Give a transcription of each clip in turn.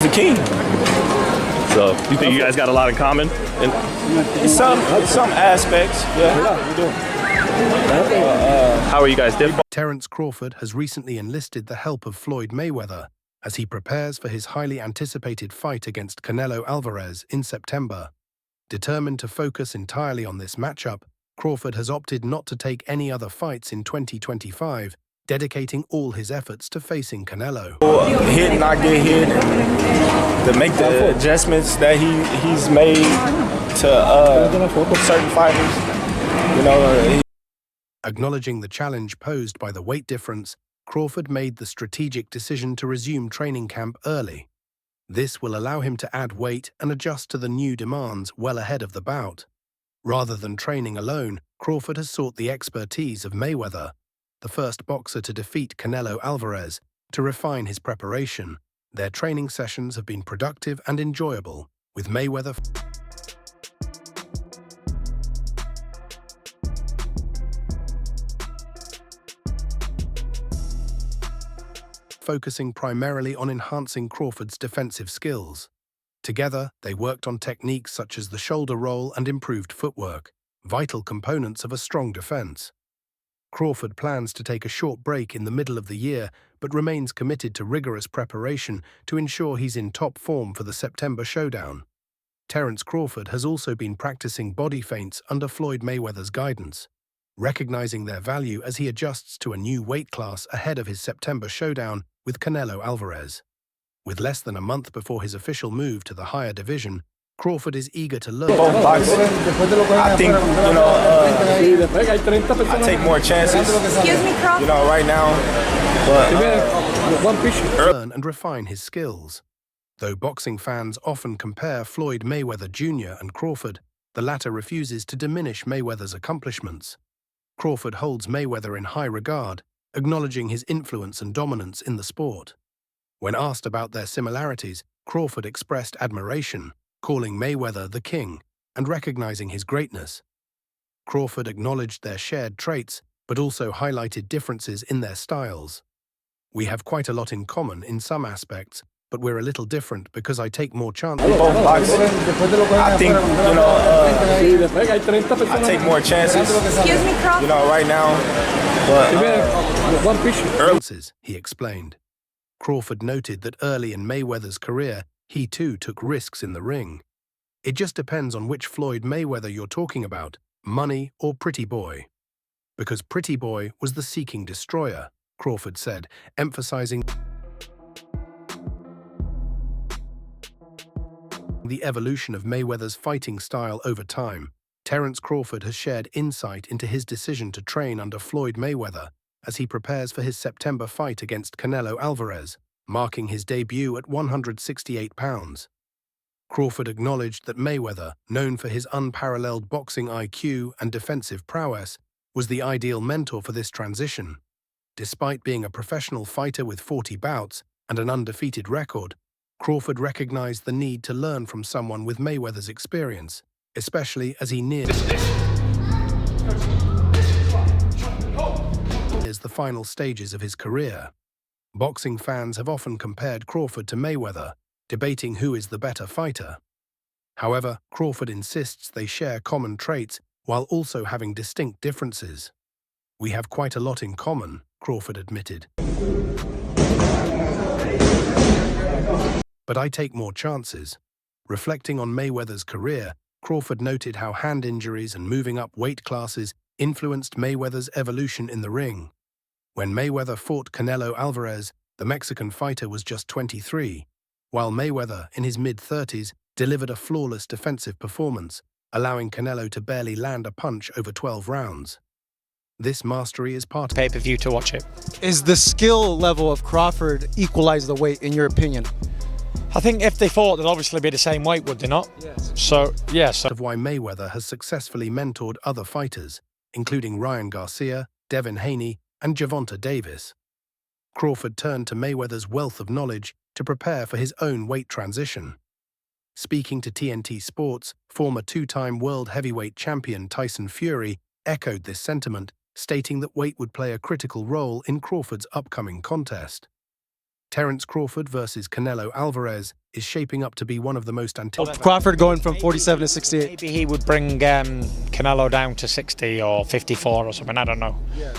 the king. So, you think you guys got a lot in common? In some aspects, yeah. We do. How are you guys different? Terence Crawford has recently enlisted the help of Floyd Mayweather as he prepares for his highly anticipated fight against Canelo Alvarez in September. Determined to focus entirely on this matchup, Crawford has opted not to take any other fights in 2025, dedicating all his efforts to facing Canelo. Hit and not get hit, and to make the adjustments that he's made to certain fighters. You know. Acknowledging the challenge posed by the weight difference, Crawford made the strategic decision to resume training camp early. This will allow him to add weight and adjust to the new demands well ahead of the bout. Rather than training alone, Crawford has sought the expertise of Mayweather, the first boxer to defeat Canelo Alvarez, to refine his preparation. Their training sessions have been productive and enjoyable, with Mayweather focusing primarily on enhancing Crawford's defensive skills. Together, they worked on techniques such as the shoulder roll and improved footwork, vital components of a strong defense. Crawford plans to take a short break in the middle of the year, but remains committed to rigorous preparation to ensure he's in top form for the September showdown. Terence Crawford has also been practicing body feints under Floyd Mayweather's guidance, recognizing their value as he adjusts to a new weight class ahead of his September showdown with Canelo Alvarez. With less than a month before his official move to the higher division, Crawford is eager to learn. I think, I take more chances, Excuse me, Crawford. Right now, but learn and refine his skills. Though boxing fans often compare Floyd Mayweather Jr. and Crawford, the latter refuses to diminish Mayweather's accomplishments. Crawford holds Mayweather in high regard, acknowledging his influence and dominance in the sport. When asked about their similarities, Crawford expressed admiration, calling Mayweather the king and recognizing his greatness. Crawford acknowledged their shared traits, but also highlighted differences in their styles. "We have quite a lot in common in some aspects, but we're a little different because I take more chances." both boxing. I think, I take more chances, Excuse me, Crawford. Right now, but he explained. Crawford noted that early in Mayweather's career, he too took risks in the ring. "It just depends on which Floyd Mayweather you're talking about, Money or Pretty Boy." Because Pretty Boy was the seeking destroyer, Crawford said, emphasizing the evolution of Mayweather's fighting style over time. Terence Crawford has shared insight into his decision to train under Floyd Mayweather as he prepares for his September fight against Canelo Alvarez, marking his debut at 168 pounds. Crawford acknowledged that Mayweather, known for his unparalleled boxing IQ and defensive prowess, was the ideal mentor for this transition. Despite being a professional fighter with 40 bouts and an undefeated record, Crawford recognized the need to learn from someone with Mayweather's experience, especially as he nears the final stages of his career. Boxing fans have often compared Crawford to Mayweather, debating who is the better fighter. However, Crawford insists they share common traits while also having distinct differences. "We have quite a lot in common," Crawford admitted. "But I take more chances." Reflecting on Mayweather's career, Crawford noted how hand injuries and moving up weight classes influenced Mayweather's evolution in the ring. When Mayweather fought Canelo Alvarez, the Mexican fighter was just 23, while Mayweather, in his mid-30s, delivered a flawless defensive performance, allowing Canelo to barely land a punch over 12 rounds. This mastery is part of pay-per-view to watch it. Is the skill level of Crawford equalize the weight, in your opinion? I think if they fought, they'd obviously be the same weight, would they not? Yes. So of why Mayweather has successfully mentored other fighters, including Ryan Garcia, Devin Haney, and Gervonta Davis. Crawford turned to Mayweather's wealth of knowledge to prepare for his own weight transition. Speaking to TNT Sports, former two-time world heavyweight champion Tyson Fury echoed this sentiment, stating that weight would play a critical role in Crawford's upcoming contest. Terence Crawford versus Canelo Alvarez is shaping up to be one of the most anticipated. Crawford going from 47 to 68. Maybe he would bring Canelo down to 60 or 54 or something. I don't know. Yeah.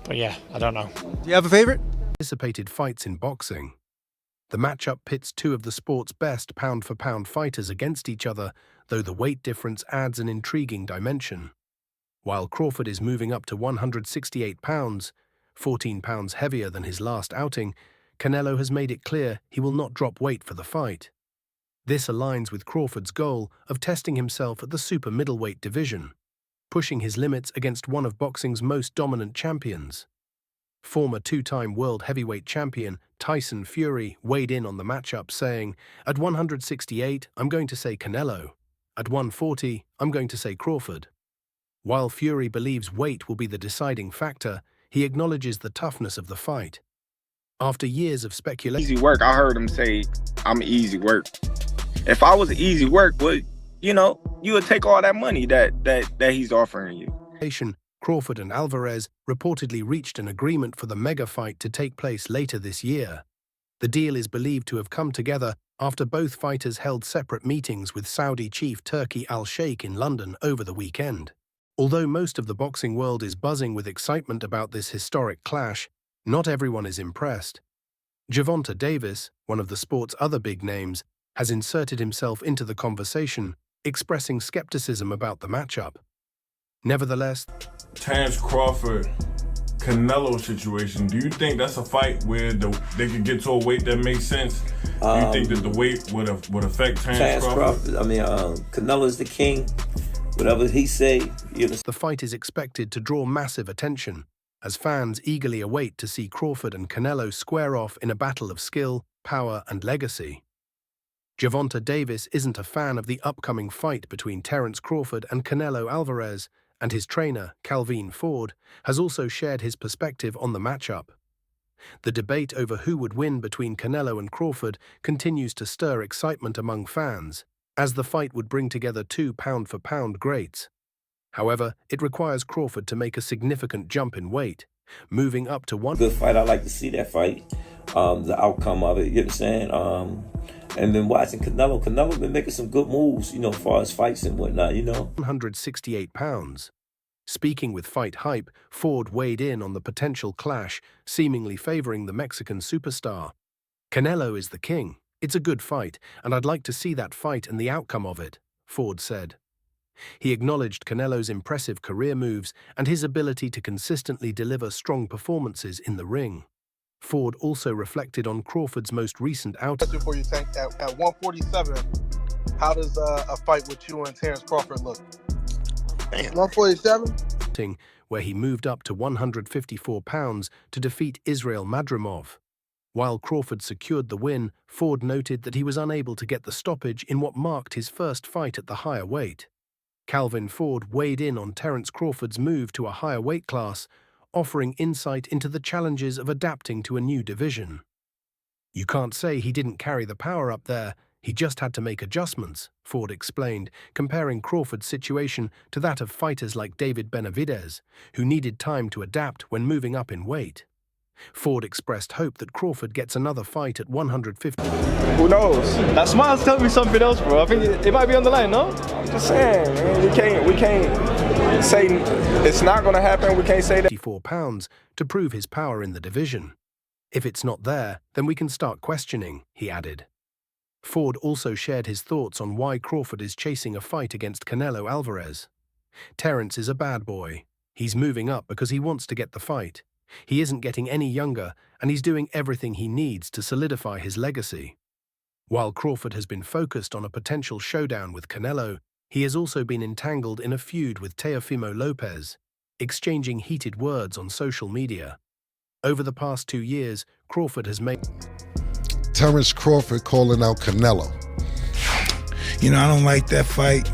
But yeah, I don't know. Do you have a favorite? Anticipated fights in boxing. The matchup pits two of the sport's best pound-for-pound fighters against each other, though the weight difference adds an intriguing dimension. While Crawford is moving up to 168 pounds, 14 pounds heavier than his last outing, Canelo has made it clear he will not drop weight for the fight. This aligns with Crawford's goal of testing himself at the super middleweight division, pushing his limits against one of boxing's most dominant champions. Former two-time world heavyweight champion Tyson Fury weighed in on the matchup, saying, "At 168, I'm going to say Canelo. At 140, I'm going to say Crawford." While Fury believes weight will be the deciding factor, he acknowledges the toughness of the fight. After years of speculation, Easy work. I heard him say, "I'm easy work." If I was easy work, well, you would take all that money that he's offering you. Crawford and Alvarez reportedly reached an agreement for the mega fight to take place later this year. The deal is believed to have come together after both fighters held separate meetings with Saudi chief Turki al-Sheikh in London over the weekend. Although most of the boxing world is buzzing with excitement about this historic clash, not everyone is impressed. Gervonta Davis, one of the sport's other big names, has inserted himself into the conversation, expressing skepticism about the matchup. Nevertheless, Terence Crawford, Canelo situation, do you think that's a fight where they could get to a weight that makes sense? Do you think that the weight would affect Terence Crawford? Canelo's the king. Whatever he say, the fight is expected to draw massive attention, as fans eagerly await to see Crawford and Canelo square off in a battle of skill, power, and legacy. Gervonta Davis isn't a fan of the upcoming fight between Terence Crawford and Canelo Alvarez, and his trainer, Calvin Ford, has also shared his perspective on the matchup. The debate over who would win between Canelo and Crawford continues to stir excitement among fans, as the fight would bring together two pound-for-pound greats. However, it requires Crawford to make a significant jump in weight, moving up to one. Good fight. I like to see that fight, the outcome of it. You know what I'm saying? And then watching Canelo. Canelo been making some good moves, as far as fights and whatnot. 168 pounds. Speaking with Fight Hype, Ford weighed in on the potential clash, seemingly favoring the Mexican superstar. "Canelo is the king. It's a good fight, and I'd like to see that fight and the outcome of it," Ford said. He acknowledged Canelo's impressive career moves and his ability to consistently deliver strong performances in the ring. Ford also reflected on Crawford's most recent outing. Before you think, at 147, how does a fight with you and Terence Crawford look? 147? Where he moved up to 154 pounds to defeat Israel Madrimov. While Crawford secured the win, Ford noted that he was unable to get the stoppage in what marked his first fight at the higher weight. Calvin Ford weighed in on Terence Crawford's move to a higher weight class, offering insight into the challenges of adapting to a new division. "You can't say he didn't carry the power up there, he just had to make adjustments," Ford explained, comparing Crawford's situation to that of fighters like David Benavidez, who needed time to adapt when moving up in weight. Ford expressed hope that Crawford gets another fight at 150. Who knows? That smile's telling me something else, bro. I think it might be on the line, no? I'm just saying, man. We can't say it's not going to happen. We can't say that. 54 pounds to prove his power in the division. "If it's not there, then we can start questioning," he added. Ford also shared his thoughts on why Crawford is chasing a fight against Canelo Alvarez. "Terence is a bad boy. He's moving up because he wants to get the fight. He isn't getting any younger, and he's doing everything he needs to solidify his legacy." While Crawford has been focused on a potential showdown with Canelo, he has also been entangled in a feud with Teofimo Lopez, exchanging heated words on social media. Over the past 2 years, Crawford has made... Terence Crawford calling out Canelo. I don't like that fight.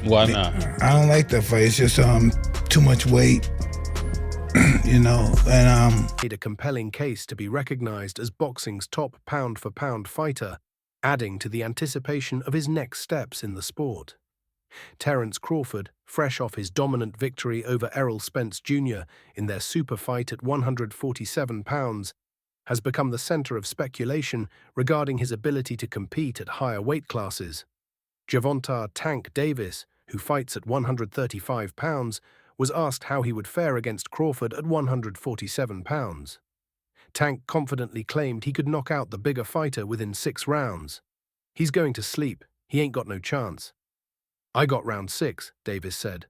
Why not? I don't like that fight. It's just too much weight. Made a compelling case to be recognized as boxing's top pound-for-pound fighter, adding to the anticipation of his next steps in the sport. Terence Crawford, fresh off his dominant victory over Errol Spence Jr. in their super fight at 147 pounds, has become the center of speculation regarding his ability to compete at higher weight classes. Gervonta "Tank" Davis, who fights at 135 pounds, was asked how he would fare against Crawford at 147 pounds. Tank confidently claimed he could knock out the bigger fighter within 6 rounds. "He's going to sleep. He ain't got no chance." "I got round 6, Davis said.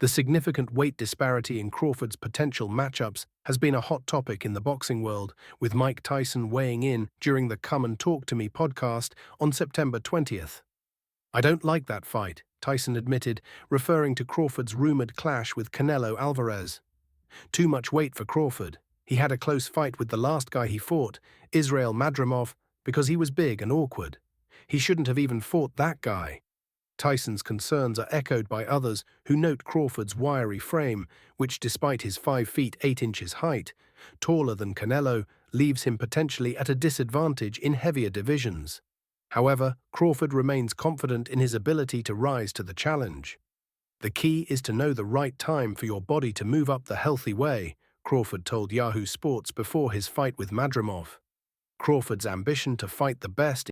The significant weight disparity in Crawford's potential matchups has been a hot topic in the boxing world, with Mike Tyson weighing in during the Come and Talk to Me podcast on September 20th. "I don't like that fight," Tyson admitted, referring to Crawford's rumored clash with Canelo Alvarez. "Too much weight for Crawford. He had a close fight with the last guy he fought, Israel Madrimov, because he was big and awkward. He shouldn't have even fought that guy." Tyson's concerns are echoed by others who note Crawford's wiry frame, which despite his 5 feet 8 inches height, taller than Canelo, leaves him potentially at a disadvantage in heavier divisions. However, Crawford remains confident in his ability to rise to the challenge. "The key is to know the right time for your body to move up the healthy way," Crawford told Yahoo Sports before his fight with Madrimov. Crawford's ambition to fight the best